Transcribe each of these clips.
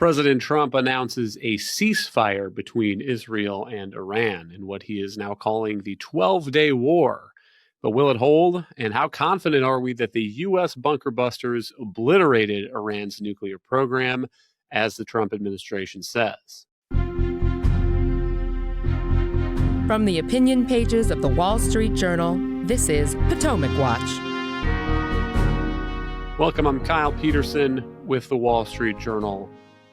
President Trump announces a ceasefire between Israel and Iran in what he is now calling the 12-day war. But will it hold? And how confident are we that the U.S. bunker busters obliterated Iran's nuclear program, as the Trump administration says? From the opinion pages of the Wall Street Journal, this is Potomac Watch. Welcome, I'm Kyle Peterson with the Wall Street Journal.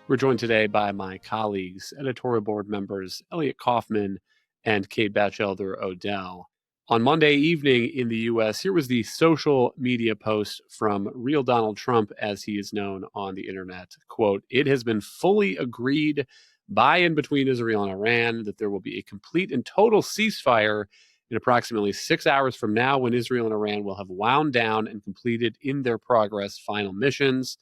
We're joined today by my colleagues, editorial board members Elliot Kaufman and Kate Batchelder-Odell. On Monday evening in the U.S., here was the social media post from Real Donald Trump, as he is known on the internet. Quote, "It has been fully agreed by and between Israel and Iran that there will be a complete and total ceasefire in approximately 6 hours from now, when Israel and Iran will have wound down and completed in their progress final missions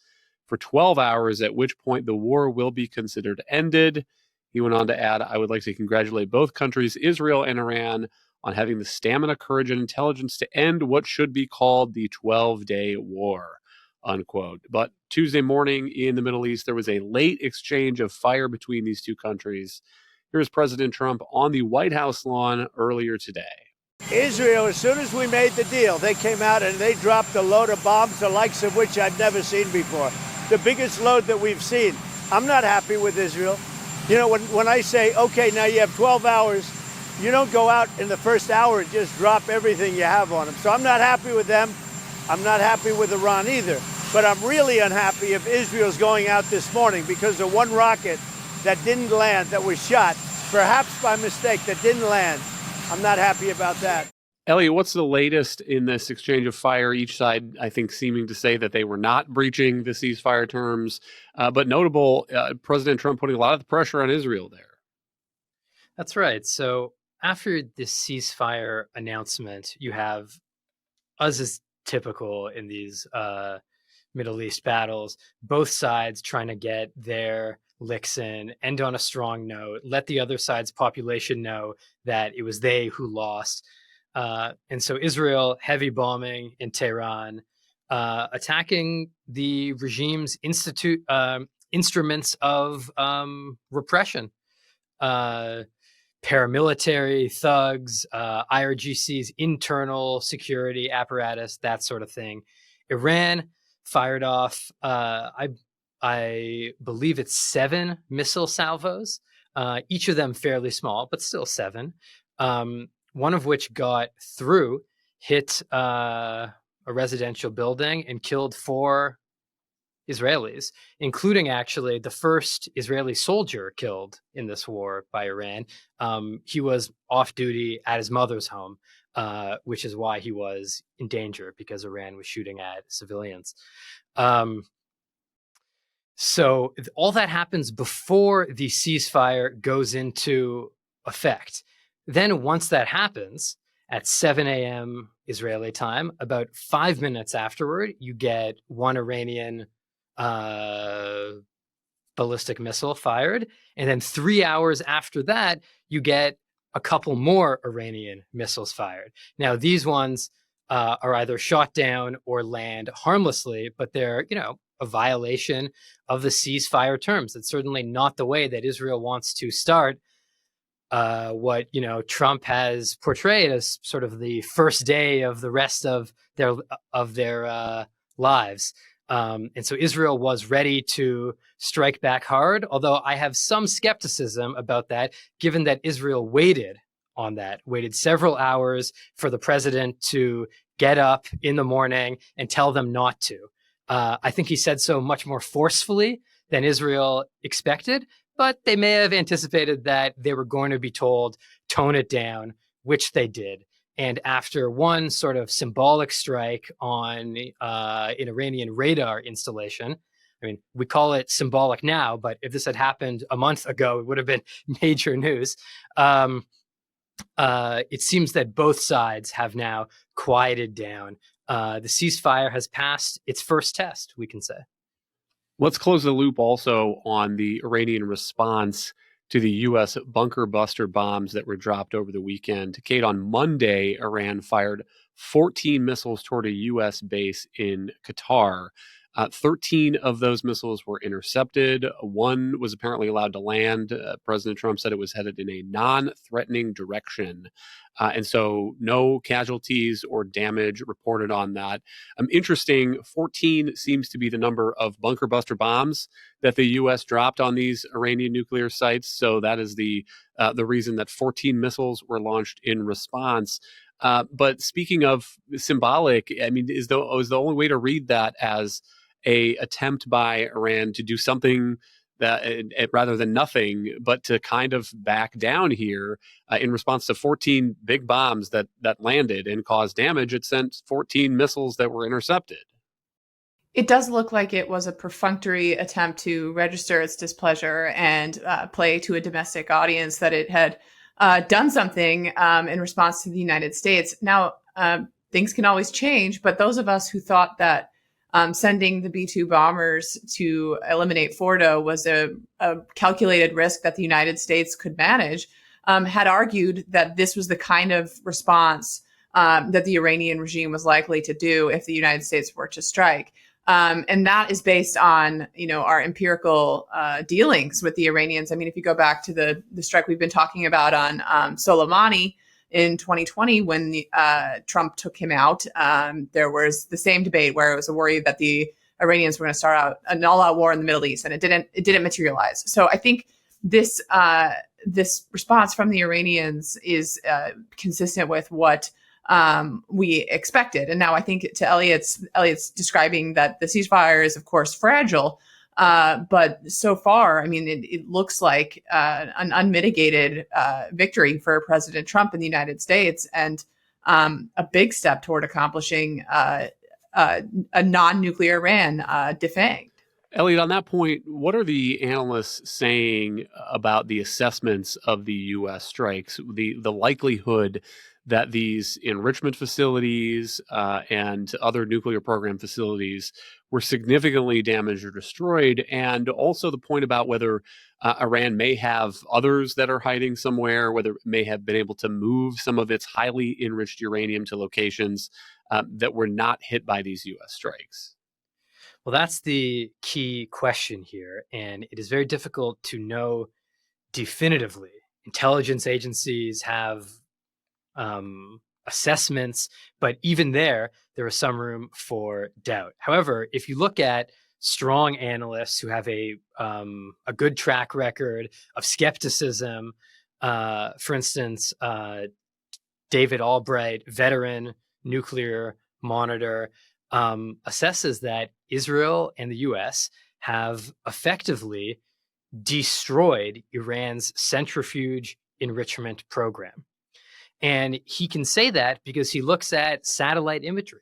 for 12 hours, at which point the war will be considered ended." He went on to add, "I would like to congratulate both countries, Israel and Iran, on having the stamina, courage, and intelligence to end what should be called the 12-day war," unquote. But Tuesday morning in the Middle East, there was a late exchange of fire between these two countries. Here's President Trump on the White House lawn earlier today. Israel, as soon as we made the deal, they came out and they dropped a load of bombs, the likes of which I've never seen before. The biggest load that we've seen. I'm not happy with Israel. You know, when I say, okay, now you have 12 hours, you don't go out in the first hour and just drop everything you have on them. So I'm not happy with them. I'm not happy with Iran either. But I'm really unhappy if Israel's going out this morning because of one rocket that didn't land, that was shot, perhaps by mistake, that didn't land. I'm not happy about that. Elliot, what's the latest in this exchange of fire? Each side, I think, seeming to say that they were not breaching the ceasefire terms. But notable, President Trump putting a lot of the pressure on Israel there. That's right. So after the ceasefire announcement, you have, as is typical in these Middle East battles, both sides trying to get their licks in, end on a strong note, let the other side's population know that it was they who lost. And so Israel, heavy bombing in Tehran, attacking the regime's instruments of repression. Paramilitary thugs, IRGC's internal security apparatus, that sort of thing. Iran fired off, I believe it's 7 missile salvos, each of them fairly small, but still 7. One of which got through, hit a residential building and killed 4 Israelis, including actually the first Israeli soldier killed in this war by Iran. He was off duty at his mother's home, which is why he was in danger, because Iran was shooting at civilians. So all that happens before the ceasefire goes into effect. Then once that happens, at 7 a.m. Israeli time, about 5 minutes afterward, you get one Iranian ballistic missile fired. And then 3 hours after that, you get a couple more Iranian missiles fired. Now, these ones are either shot down or land harmlessly, but they're, a violation of the ceasefire terms. It's certainly not the way that Israel wants to start what Trump has portrayed as sort of the first day of the rest of their lives. And so Israel was ready to strike back hard, although I have some skepticism about that, given that Israel waited several hours for the president to get up in the morning and tell them not to. I think he said so much more forcefully than Israel expected, but they may have anticipated that they were going to be told, tone it down, which they did. And after one sort of symbolic strike on an Iranian radar installation, I mean, we call it symbolic now, but if this had happened a month ago, it would have been major news. It seems that both sides have now quieted down. The ceasefire has passed its first test, we can say. Let's close the loop also on the Iranian response to the U.S. bunker buster bombs that were dropped over the weekend. Kate, on Monday, Iran fired 14 missiles toward a U.S. base in Qatar. 13 of those missiles were intercepted. One was apparently allowed to land. President Trump said it was headed in a non-threatening direction. And so no casualties or damage reported on that. Interesting, 14 seems to be the number of bunker buster bombs that the U.S. dropped on these Iranian nuclear sites. So that is the reason that 14 missiles were launched in response. But speaking of symbolic, I mean, is the only way to read that as a attempt by Iran to do something that rather than nothing, but to kind of back down here in response to 14 big bombs that landed and caused damage. It sent 14 missiles that were intercepted. It does look like it was a perfunctory attempt to register its displeasure and play to a domestic audience that it had done something in response to the United States. Now, things can always change, but those of us who thought that sending the B-2 bombers to eliminate Fordo was a calculated risk that the United States could manage, had argued that this was the kind of response that the Iranian regime was likely to do if the United States were to strike. And that is based on, our empirical dealings with the Iranians. I mean, if you go back to the strike we've been talking about on Soleimani in 2020, when Trump took him out, there was the same debate where it was a worry that the Iranians were going to start out an all-out war in the Middle East, and it didn't materialize. So I think this response from the Iranians is consistent with what we expected. And now I think to Elliot's describing that the ceasefire is, of course, fragile. But so far, I mean, it looks like an unmitigated victory for President Trump in the United States, and a big step toward accomplishing a non-nuclear Iran defanged. Elliot, on that point, what are the analysts saying about the assessments of the U.S. strikes, the likelihood that these enrichment facilities and other nuclear program facilities were significantly damaged or destroyed, and also the point about whether Iran may have others that are hiding somewhere, whether it may have been able to move some of its highly enriched uranium to locations that were not hit by these U.S. strikes? Well, that's the key question here, and it is very difficult to know definitively. Intelligence agencies have assessments, but even there is some room for doubt. However, if you look at strong analysts who have a good track record of skepticism, for instance, David Albright, veteran nuclear monitor, assesses that Israel and the US have effectively destroyed Iran's centrifuge enrichment program. And he can say that because he looks at satellite imagery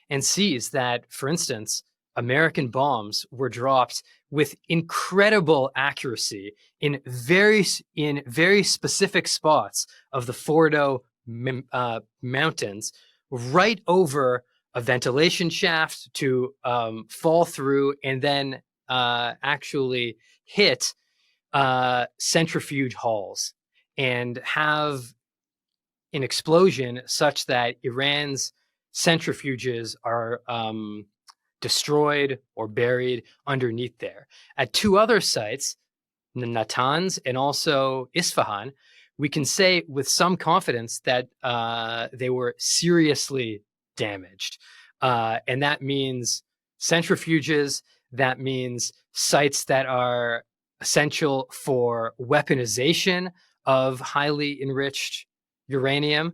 and sees that, for instance, American bombs were dropped with incredible accuracy in very specific spots of the Fordo mountains, right over a ventilation shaft to fall through and then actually hit centrifuge halls and have an explosion such that Iran's centrifuges are destroyed or buried underneath there. At two other sites, Natanz and also Isfahan, we can say with some confidence that they were seriously damaged. And that means centrifuges, that means sites that are essential for weaponization of highly enriched uranium.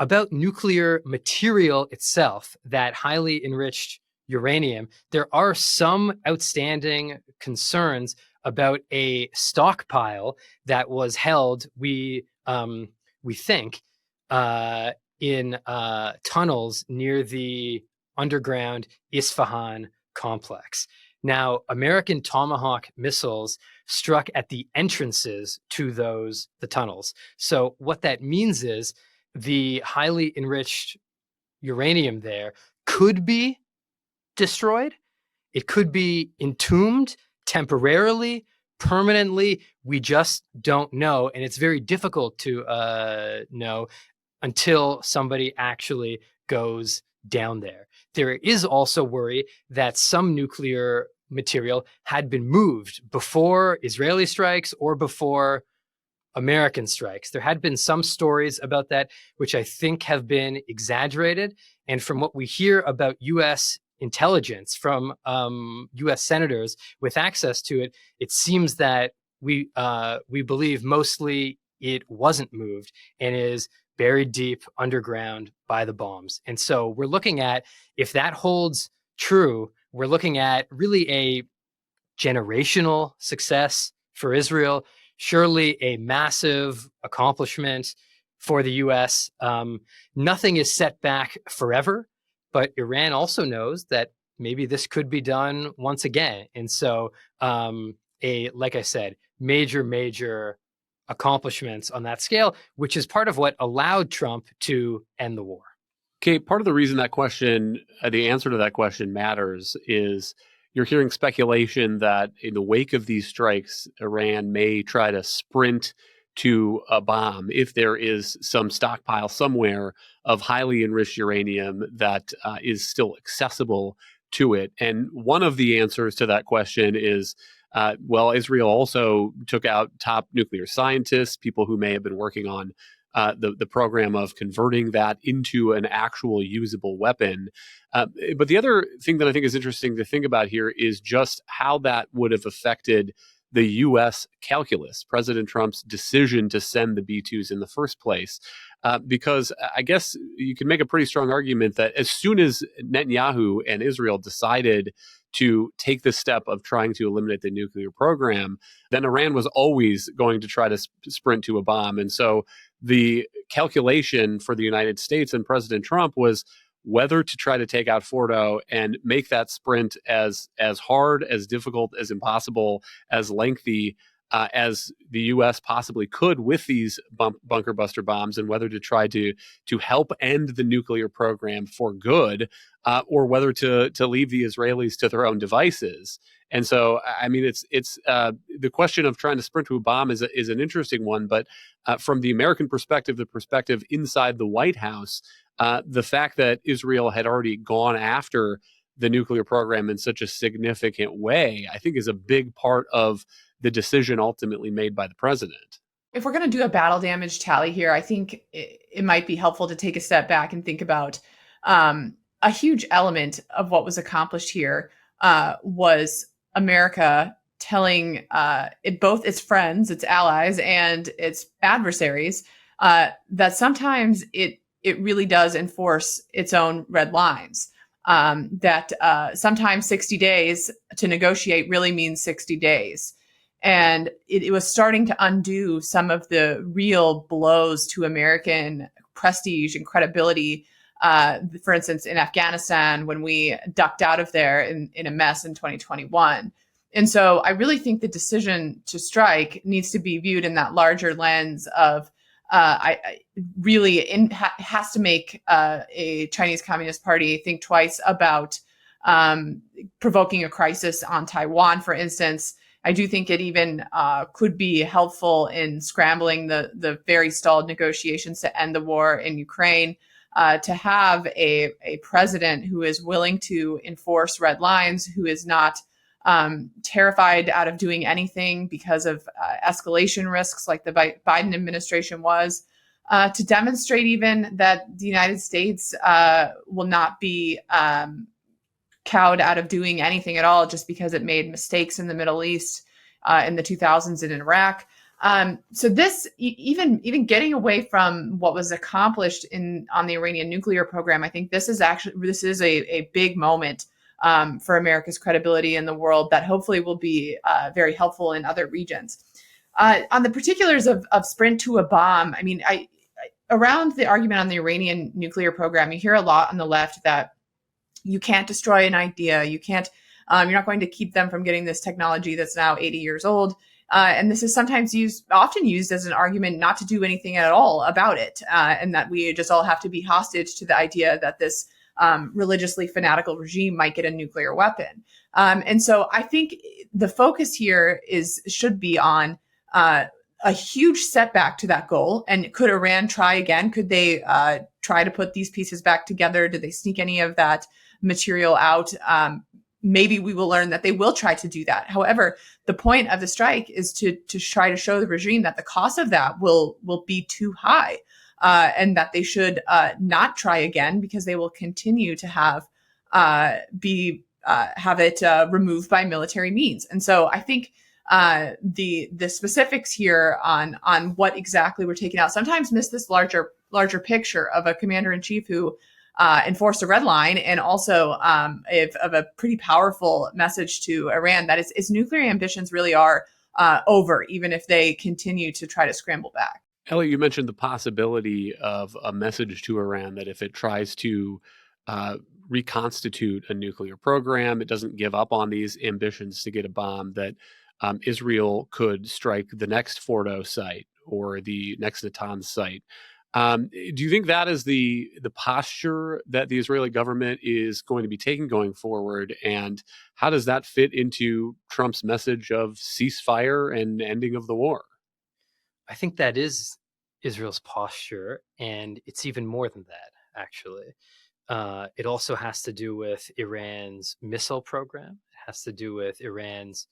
About nuclear material itself, that highly enriched uranium, there are some outstanding concerns about a stockpile that was held, we think, in tunnels near the underground Isfahan complex. Now, American Tomahawk missiles struck at the entrances to the tunnels. So what that means is the highly enriched uranium there could be destroyed. It could be entombed temporarily, permanently. We just don't know. And it's very difficult to know until somebody actually goes down there. there is also worry that some nuclear material had been moved before Israeli strikes or before American strikes. There had been some stories about that, which I think have been exaggerated. And from what we hear about U.S. intelligence from U.S. senators with access to it, it seems that we believe mostly it wasn't moved and is buried deep underground by the bombs. And so we're looking at, if that holds true, we're looking at really a generational success for Israel, surely a massive accomplishment for the US. Nothing is set back forever, but Iran also knows that maybe this could be done once again. And so, like I said, major accomplishments on that scale, which is part of what allowed Trump to end the war. Okay, part of the reason that question, the answer to that question matters is you're hearing speculation that in the wake of these strikes, Iran may try to sprint to a bomb if there is some stockpile somewhere of highly enriched uranium that is still accessible to it. And one of the answers to that question is, Israel also took out top nuclear scientists, people who may have been working on the program of converting that into an actual usable weapon. But the other thing that I think is interesting to think about here is just how that would have affected the U.S. calculus, President Trump's decision to send the B-2s in the first place. Because I guess you can make a pretty strong argument that as soon as Netanyahu and Israel decided to take the step of trying to eliminate the nuclear program, then Iran was always going to try to sprint to a bomb. And so the calculation for the United States and President Trump was whether to try to take out Fordo and make that sprint as hard, as difficult, as impossible, as lengthy as the U.S. possibly could with these bunker buster bombs, and whether to try to help end the nuclear program for good, or whether to leave the Israelis to their own devices. And so, I mean, it's the question of trying to sprint to a bomb is an interesting one. But from the American perspective, the perspective inside the White House, the fact that Israel had already gone after the nuclear program in such a significant way, I think is a big part of the decision ultimately made by the president. If we're going to do a battle damage tally here, I think it might be helpful to take a step back and think about a huge element of what was accomplished here was America telling both its friends, its allies, and its adversaries that sometimes it really does enforce its own red lines. That sometimes 60 days to negotiate really means 60 days. And it was starting to undo some of the real blows to American prestige and credibility. For instance, in Afghanistan, when we ducked out of there in a mess in 2021. And so I really think the decision to strike needs to be viewed in that larger lens of has to make a Chinese Communist Party think twice about provoking a crisis on Taiwan, for instance. I do think it even could be helpful in scrambling the very stalled negotiations to end the war in Ukraine, to have a president who is willing to enforce red lines, who is not terrified out of doing anything because of escalation risks like the Biden administration was, to demonstrate even that the United States will not be cowed out of doing anything at all just because it made mistakes in the Middle East in the 2000s and in Iraq. So this, even getting away from what was accomplished on the Iranian nuclear program, I think this is a big moment for America's credibility in the world that hopefully will be very helpful in other regions. On the particulars of sprint to a bomb, I mean, around the argument on the Iranian nuclear program, you hear a lot on the left that you can't destroy an idea. You can't, you're not going to keep them from getting this technology that's now 80 years old. And this is often used as an argument not to do anything at all about it. And that we just all have to be hostage to the idea that this religiously fanatical regime might get a nuclear weapon. And so I think the focus here should be on a huge setback to that goal. And could Iran try again? Could they try to put these pieces back together? Did they sneak any of that material out, maybe we will learn that they will try to do that. However, the point of the strike is to try to show the regime that the cost of that will be too high, and that they should not try again, because they will continue to have it removed by military means. And so I think the specifics here on what exactly we're taking out sometimes miss this larger picture of a commander-in-chief who enforced a red line, and also of a pretty powerful message to Iran that its nuclear ambitions really are over, even if they continue to try to scramble back. Elliot, you mentioned the possibility of a message to Iran that if it tries to reconstitute a nuclear program, it doesn't give up on these ambitions to get a bomb, that Israel could strike the next Fordo site or the next Natanz site. Do you think that is the posture that the Israeli government is going to be taking going forward? And how does that fit into Trump's message of ceasefire and ending of the war? I think that is Israel's posture, and it's even more than that, actually. It also has to do with Iran's missile program. It has to do with Iran's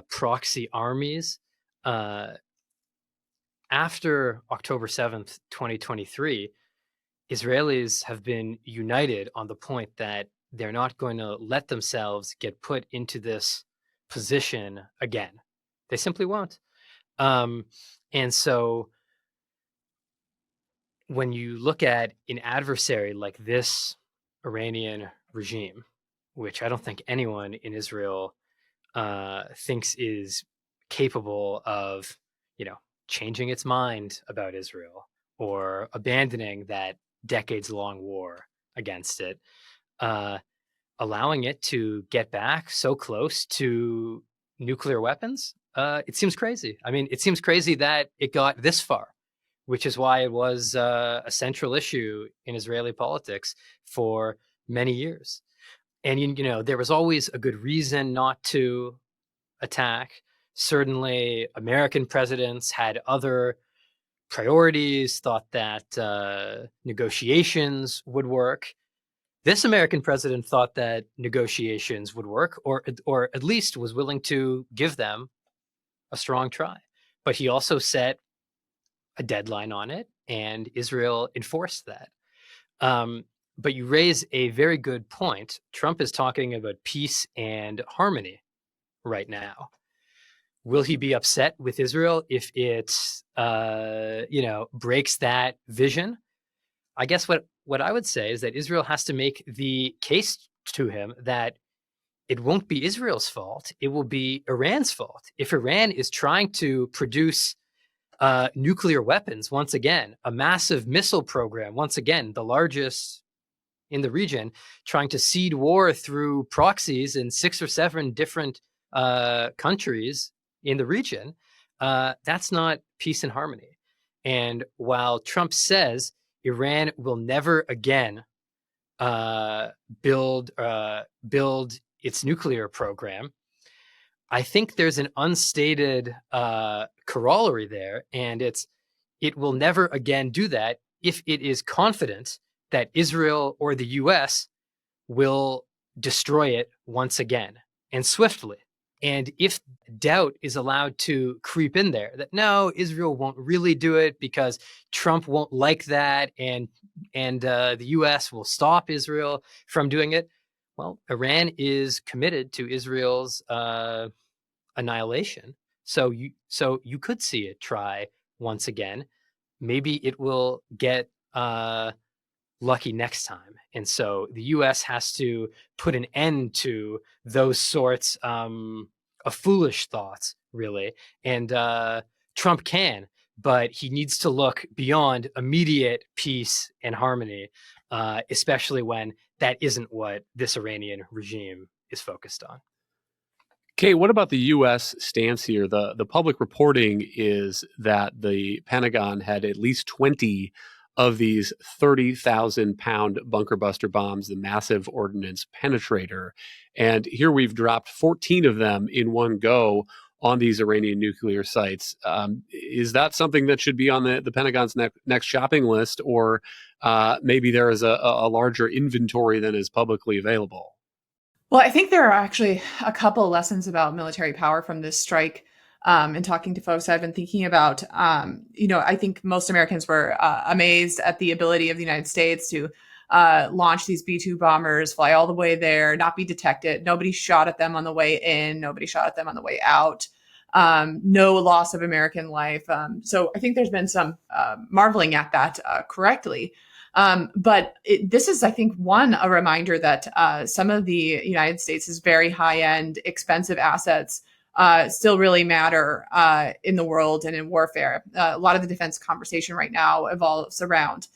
proxy armies. After October 7th, 2023, Israelis have been united on the point that they're not going to let themselves get put into this position again. They simply won't. And so when you look at an adversary like this Iranian regime, which I don't think anyone in Israel thinks is capable of, changing its mind about Israel or abandoning that decades-long war against it, allowing it to get back so close to nuclear weapons, it seems crazy. I mean, it seems crazy that it got this far, which is why it was a central issue in Israeli politics for many years. And, there was always a good reason not to attack. Certainly, American presidents had other priorities, thought that negotiations would work. This American president thought that negotiations would work, or at least was willing to give them a strong try. But he also set a deadline on it, and Israel enforced that. But you raise a very good point. Trump is talking about peace and harmony right now. Will he be upset with Israel if it, breaks that vision? I guess what I would say is that Israel has to make the case to him that it won't be Israel's fault. It will be Iran's fault. If Iran is trying to produce nuclear weapons, once again, a massive missile program, once again, the largest in the region, trying to seed war through proxies in 6 or 7 different countries in the region, that's not peace and harmony. And while Trump says Iran will never again build its nuclear program, I think there's an unstated corollary there, and it will never again do that if it is confident that Israel or the US will destroy it once again and swiftly. And if doubt is allowed to creep in there, that no, Israel won't really do it because Trump won't like that, and the US will stop Israel from doing it, well, Iran is committed to Israel's annihilation. So you could see it try once again. Maybe it will get lucky next time. And so the US has to put an end to those sorts of foolish thoughts, really. And Trump can, but he needs to look beyond immediate peace and harmony, especially when that isn't what this Iranian regime is focused on. Kate, what about the U.S. stance here? The public reporting is that the Pentagon had at least 20 of these 30,000-pound bunker buster bombs, the massive ordnance penetrator. And here we've dropped 14 of them in one go, on these Iranian nuclear sites. Is that something that should be on the Pentagon's next shopping list, or maybe there is a larger inventory than is publicly available? Well, I think there are actually a couple lessons about military power from this strike. And talking to folks I've been thinking about, I think most Americans were amazed at the ability of the United States to launch these B-2 bombers, fly all the way there, not be detected. Nobody shot at them on the way in. Nobody shot at them on the way out. No loss of American life. So I think there's been some marveling at that correctly. But this is, I think, a reminder that some of the United States' very high-end, expensive assets still really matter in the world and in warfare. A lot of the defense conversation right now evolves around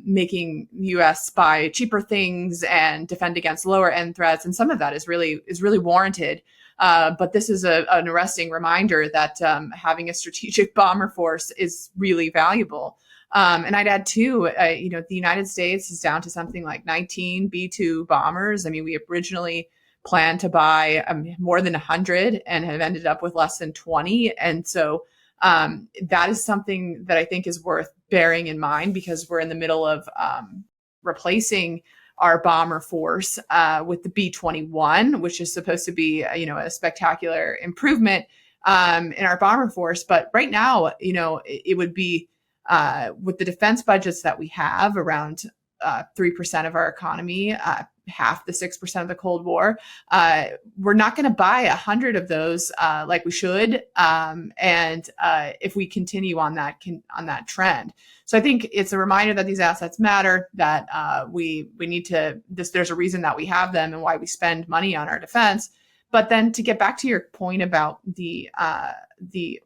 making the U.S. buy cheaper things and defend against lower end threats, and some of that is really warranted. But this is an arresting reminder that having a strategic bomber force is really valuable. And I'd add too, the United States is down to something like 19 B-2 bombers. I mean, we originally planned to buy more than 100 and have ended up with less than 20. And so that is something that I think is worth bearing in mind, because we're in the middle of replacing our bomber force with the B-21, which is supposed to be, a spectacular improvement in our bomber force. But right now, it would be with the defense budgets that we have, around 3% of our economy, half the 6% of the Cold War. We're not going to buy 100 of those like we should, and if we continue on that trend. So I think it's a reminder that these assets matter, that we need to. There's a reason that we have them and why we spend money on our defense. But then to get back to your point about the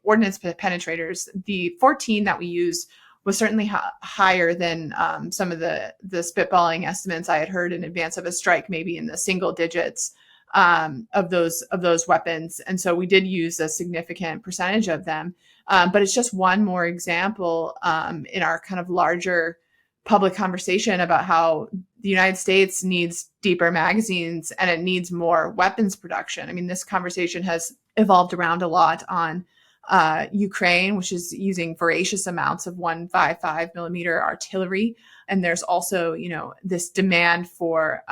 ordnance penetrators, the 14 that we use was certainly higher than some of the spitballing estimates I had heard in advance of a strike, maybe in the single digits of those weapons. And so we did use a significant percentage of them. But it's just one more example in our kind of larger public conversation about how the United States needs deeper magazines and it needs more weapons production. I mean, this conversation has evolved around a lot on Ukraine, which is using voracious amounts of 155 millimeter artillery. And there's also, this demand for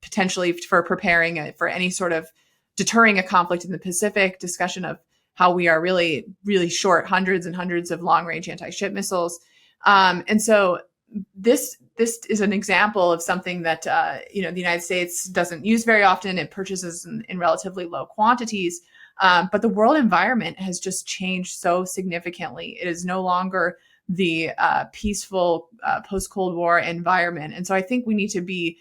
potentially for preparing for any sort of deterring a conflict in the Pacific, discussion of how we are really, really short hundreds and hundreds of long-range anti-ship missiles. And so this is an example of something that, the United States doesn't use very often. It purchases in relatively low quantities. But the world environment has just changed so significantly. It is no longer the peaceful post-Cold War environment. And so I think we need to be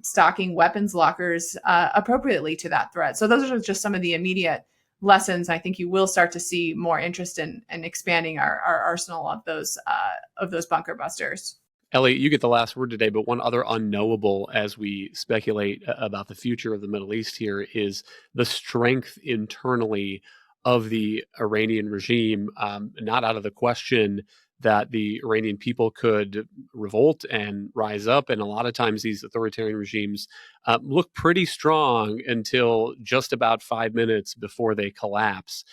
stocking weapons lockers appropriately to that threat. So those are just some of the immediate lessons. I think you will start to see more interest in expanding our arsenal of those bunker busters. Elliot, you get the last word today, but one other unknowable as we speculate about the future of the Middle East here is the strength internally of the Iranian regime. Not out of the question that the Iranian people could revolt and rise up. And a lot of times these authoritarian regimes look pretty strong until just about 5 minutes before they collapse.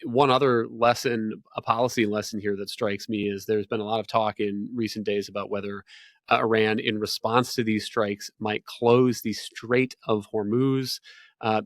One other lesson, a policy lesson here that strikes me is there's been a lot of talk in recent days about whether Iran, in response to these strikes, might close the Strait of Hormuz.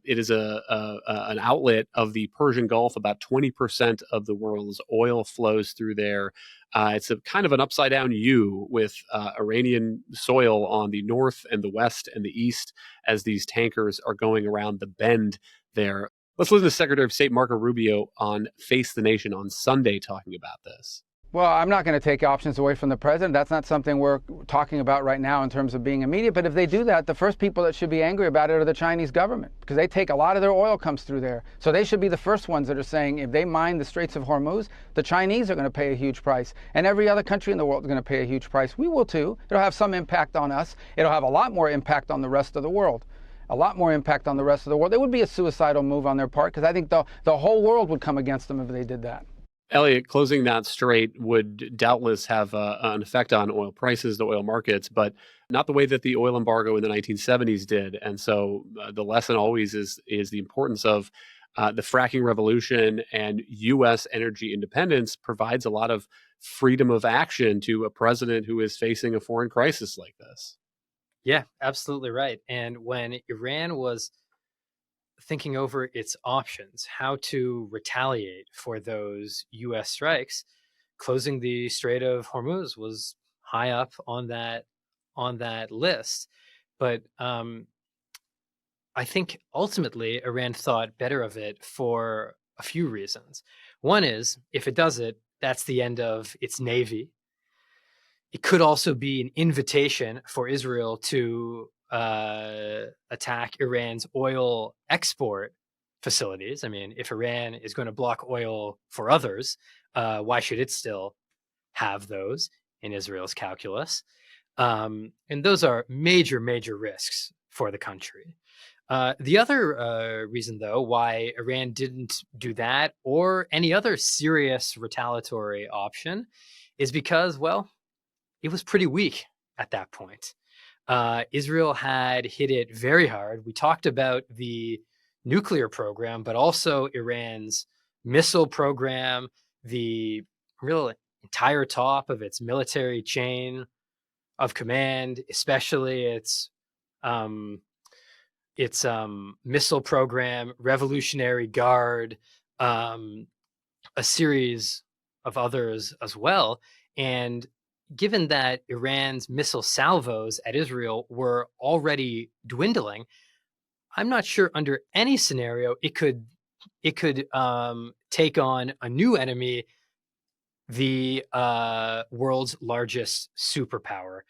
It is an outlet of the Persian Gulf. About 20% of the world's oil flows through there. It's a kind of an upside down U with Iranian soil on the north and the west and the east as these tankers are going around the bend there. Let's listen to Secretary of State Marco Rubio on Face the Nation on Sunday talking about this. Well, I'm not going to take options away from the president. That's not something we're talking about right now in terms of being immediate. But if they do that, the first people that should be angry about it are the Chinese government, because they take a lot of their oil comes through there. So they should be the first ones that are saying if they mine the Straits of Hormuz, the Chinese are going to pay a huge price. And every other country in the world is going to pay a huge price. We will too. It'll have some impact on us. It'll have a lot more impact on the rest of the world. A lot more impact on the rest of the world. It would be a suicidal move on their part, because I think the whole world would come against them if they did that. Elliot, closing that strait would doubtless have an effect on oil prices, the oil markets, but not the way that the oil embargo in the 1970s did. And so the lesson always is the importance of The fracking revolution and U.S. energy independence provides a lot of freedom of action to a president who is facing a foreign crisis like this. Yeah, absolutely right. And when Iran was thinking over its options, how to retaliate for those U.S. strikes, closing the Strait of Hormuz was high up on that list. But I think ultimately Iran thought better of it for a few reasons. One is, if it does it, that's the end of its navy. It could also be an invitation for Israel to attack Iran's oil export facilities. I mean, if Iran is going to block oil for others, why should it still have those in Israel's calculus? And those are major, major risks for the country. The other reason, though, why Iran didn't do that or any other serious retaliatory option is because, well, it was pretty weak at that point. Israel had hit it very hard. We talked about the nuclear program, but also Iran's missile program, the real entire top of its military chain of command, especially its missile program, Revolutionary Guard, a series of others as well. And given that Iran's missile salvos at Israel were already dwindling, I'm not sure under any scenario it could take on a new enemy, the world's largest superpower.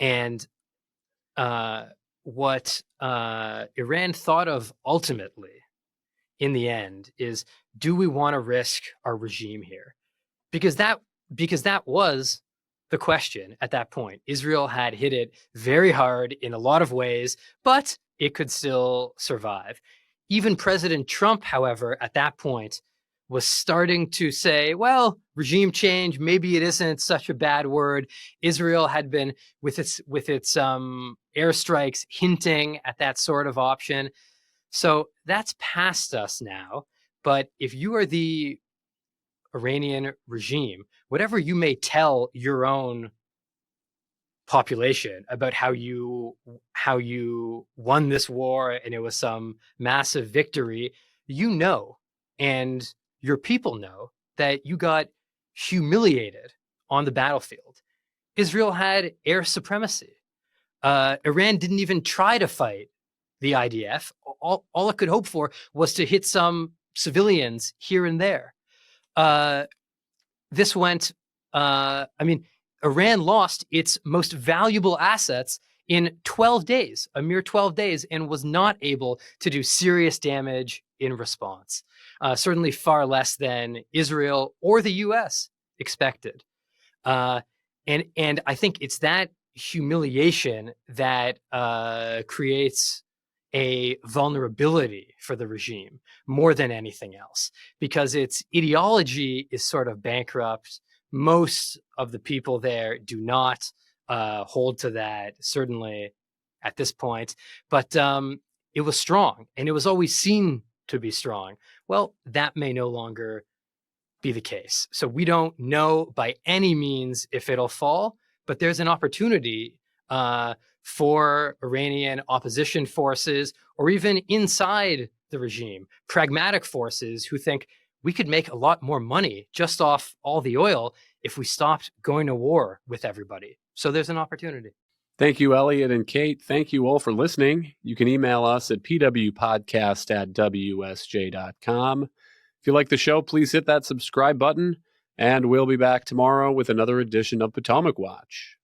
And what Iran thought of ultimately in the end is, do we want to risk our regime here? Because that was the question at that point. Israel had hit it very hard in a lot of ways, but it could still survive. Even President Trump, however, at that point was starting to say, well, regime change, maybe it isn't such a bad word. Israel had been with its airstrikes hinting at that sort of option. So that's past us now. But if you are the Iranian regime, whatever you may tell your own population about how you won this war and it was some massive victory, and your people know that you got humiliated on the battlefield. Israel had air supremacy. Iran didn't even try to fight the IDF. All it could hope for was to hit some civilians here and there. This went, Iran lost its most valuable assets in 12 days, a mere 12 days, and was not able to do serious damage in response. Certainly far less than Israel or the US expected. And I think it's that humiliation that creates a vulnerability for the regime more than anything else, because its ideology is sort of bankrupt. Most of the people there do not hold to that, certainly at this point, but it was strong and it was always seen to be strong. Well, that may no longer be the case. So we don't know by any means if it'll fall, but there's an opportunity for Iranian opposition forces, or even inside the regime, pragmatic forces who think we could make a lot more money just off all the oil if we stopped going to war with everybody. So there's an opportunity. Thank you, Elliot and Kate. Thank you all for listening. You can email us at pwpodcast@wsj.com. If you like the show, please hit that subscribe button, and we'll be back tomorrow with another edition of Potomac Watch.